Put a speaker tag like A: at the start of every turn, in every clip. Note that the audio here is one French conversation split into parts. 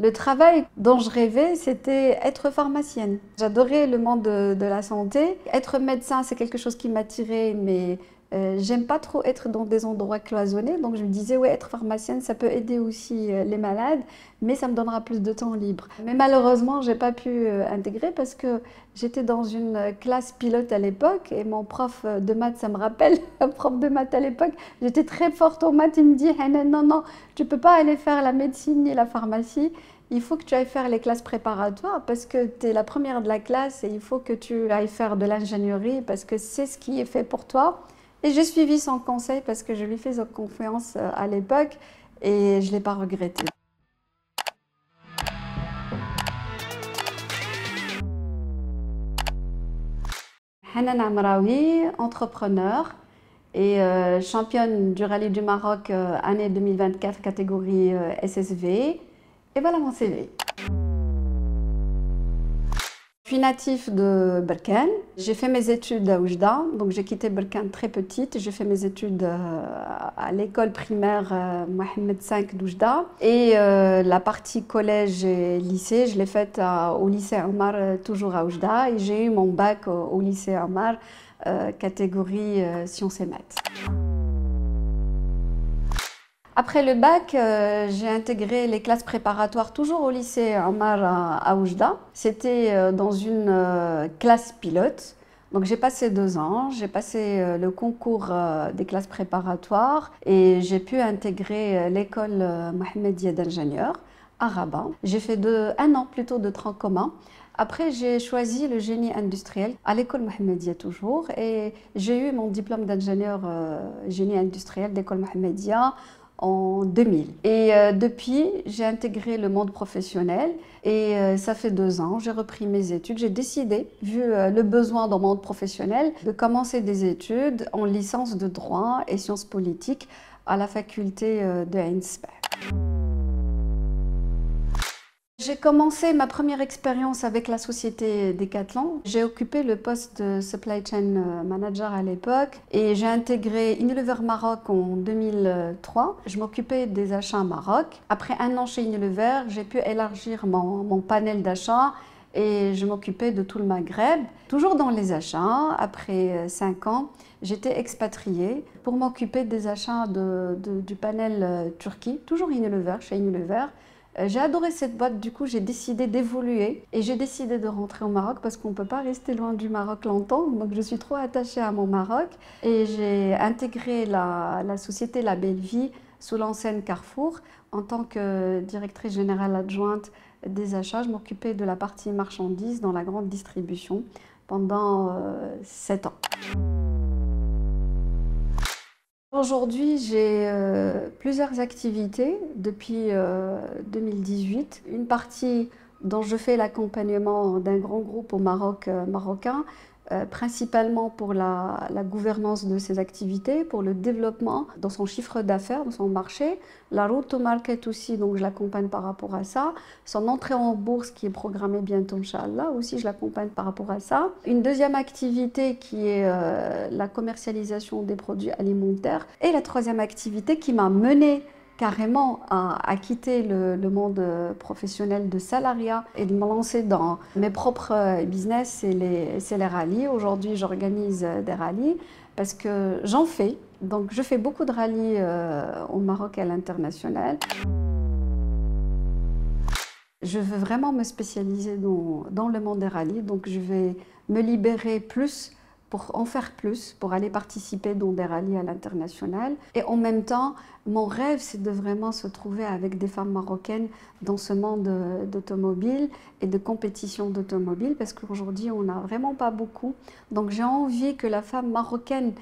A: Le travail dont je rêvais, c'était être pharmacienne. J'adorais le monde de la santé. Être médecin, c'est quelque chose qui m'attirait, mais j'aime pas trop être dans des endroits cloisonnés. Donc je me disais, ouais, être pharmacienne, ça peut aider aussi les malades, mais ça me donnera plus de temps libre. Mais malheureusement, j'ai pas pu intégrer parce que j'étais dans une classe pilote à l'époque et mon prof de maths, ça me rappelle, un prof de maths à l'époque, j'étais très forte en maths, il me dit, Hanan, non, non, tu peux pas aller faire la médecine ni la pharmacie. Il faut que tu ailles faire les classes préparatoires parce que tu es la première de la classe et il faut que tu ailles faire de l'ingénierie parce que c'est ce qui est fait pour toi. Et j'ai suivi son conseil parce que je lui fais confiance à l'époque et je ne l'ai pas regretté. Hanan Amraoui, entrepreneur et championne du rallye du Maroc année 2024 catégorie SSV. Et voilà mon CV. Je suis natif de Berkane. J'ai fait mes études à Oujda, donc j'ai quitté Berkane très petite. J'ai fait mes études à l'école primaire Mohamed V d'Oujda. Et la partie collège et lycée, je l'ai faite au lycée Omar, toujours à Oujda. Et j'ai eu mon bac au lycée Omar, catégorie sciences et maths. Après le bac, j'ai intégré les classes préparatoires toujours au lycée Omar à Oujda. C'était dans une classe pilote. Donc j'ai passé 2 ans, j'ai passé le concours des classes préparatoires et j'ai pu intégrer l'école Mohammedia d'ingénieur à Rabat. J'ai fait 1 an plutôt de tronc commun. Après, j'ai choisi le génie industriel à l'école Mohammedia toujours et j'ai eu mon diplôme d'ingénieur génie industriel d'école Mohammedia en 2000. Et depuis, j'ai intégré le monde professionnel et ça fait 2 ans, j'ai repris mes études. J'ai décidé, vu le besoin dans le monde professionnel, de commencer des études en licence de droit et sciences politiques à la faculté de Ain Spa. J'ai commencé ma première expérience avec la société Decathlon. J'ai occupé le poste de Supply Chain Manager à l'époque et j'ai intégré Unilever Maroc en 2003. Je m'occupais des achats Maroc. Après 1 an chez Unilever, j'ai pu élargir mon panel d'achats et je m'occupais de tout le Maghreb. Toujours dans les achats, après 5 ans, j'étais expatriée pour m'occuper des achats du panel Turquie, toujours Unilever, chez Unilever. J'ai adoré cette boîte, du coup j'ai décidé d'évoluer et j'ai décidé de rentrer au Maroc parce qu'on ne peut pas rester loin du Maroc longtemps, donc je suis trop attachée à mon Maroc et j'ai intégré la société La Belle Vie sous l'enseigne Carrefour en tant que directrice générale adjointe des achats. Je m'occupais de la partie marchandises dans la grande distribution pendant 7 ans. Aujourd'hui, j'ai plusieurs activités depuis 2018. Une partie dont je fais l'accompagnement d'un grand groupe au Maroc marocain, principalement pour la gouvernance de ses activités, pour le développement dans son chiffre d'affaires, dans son marché. La route to market aussi, donc je l'accompagne par rapport à ça. Son entrée en bourse qui est programmée bientôt, Inch'Allah, aussi je l'accompagne par rapport à ça. Une deuxième activité qui est la commercialisation des produits alimentaires. Et la troisième activité qui m'a menée carrément à quitter le monde professionnel de salariat et de me lancer dans mes propres business, c'est les rallyes. Aujourd'hui, j'organise des rallyes parce que j'en fais. Donc, je fais beaucoup de rallyes au Maroc et à l'international. Je veux vraiment me spécialiser dans le monde des rallyes, donc je vais me libérer plus pour en faire plus, pour aller participer dans des rallyes à l'international. Et en même temps, mon rêve, c'est de vraiment se trouver avec des femmes marocaines dans ce monde d'automobile et de compétition d'automobile, parce qu'aujourd'hui, on n'a vraiment pas beaucoup. Donc j'ai envie que la femme marocaine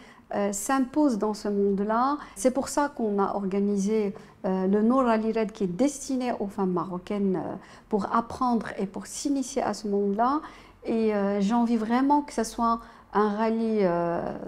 A: s'impose dans ce monde-là. C'est pour ça qu'on a organisé le No Rally Raid qui est destiné aux femmes marocaines pour apprendre et pour s'initier à ce monde-là. Et j'ai envie vraiment que ce soit un rallye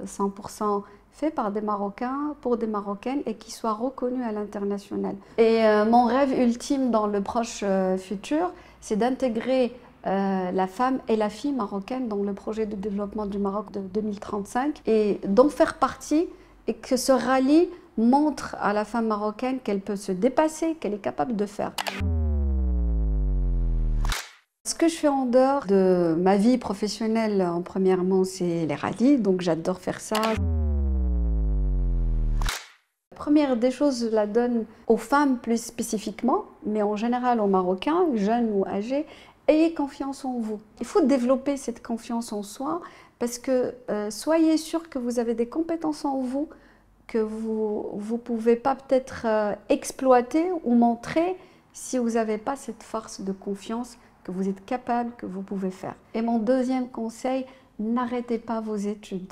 A: 100% fait par des Marocains, pour des Marocaines et qui soit reconnu à l'international. Et mon rêve ultime dans le proche futur, c'est d'intégrer la femme et la fille marocaine dans le projet de développement du Maroc de 2035 et d'en faire partie et que ce rallye – montre à la femme marocaine qu'elle peut se dépasser, qu'elle est capable de faire. Ce que je fais en dehors de ma vie professionnelle, premièrement, c'est les rallyes, donc j'adore faire ça. La première des choses, je la donne aux femmes plus spécifiquement, mais en général aux Marocains, jeunes ou âgés, ayez confiance en vous. Il faut développer cette confiance en soi parce que soyez sûr que vous avez des compétences en vous que vous ne pouvez pas peut-être exploiter ou montrer si vous n'avez pas cette force de confiance que vous êtes capable, que vous pouvez faire. Et mon deuxième conseil, n'arrêtez pas vos études.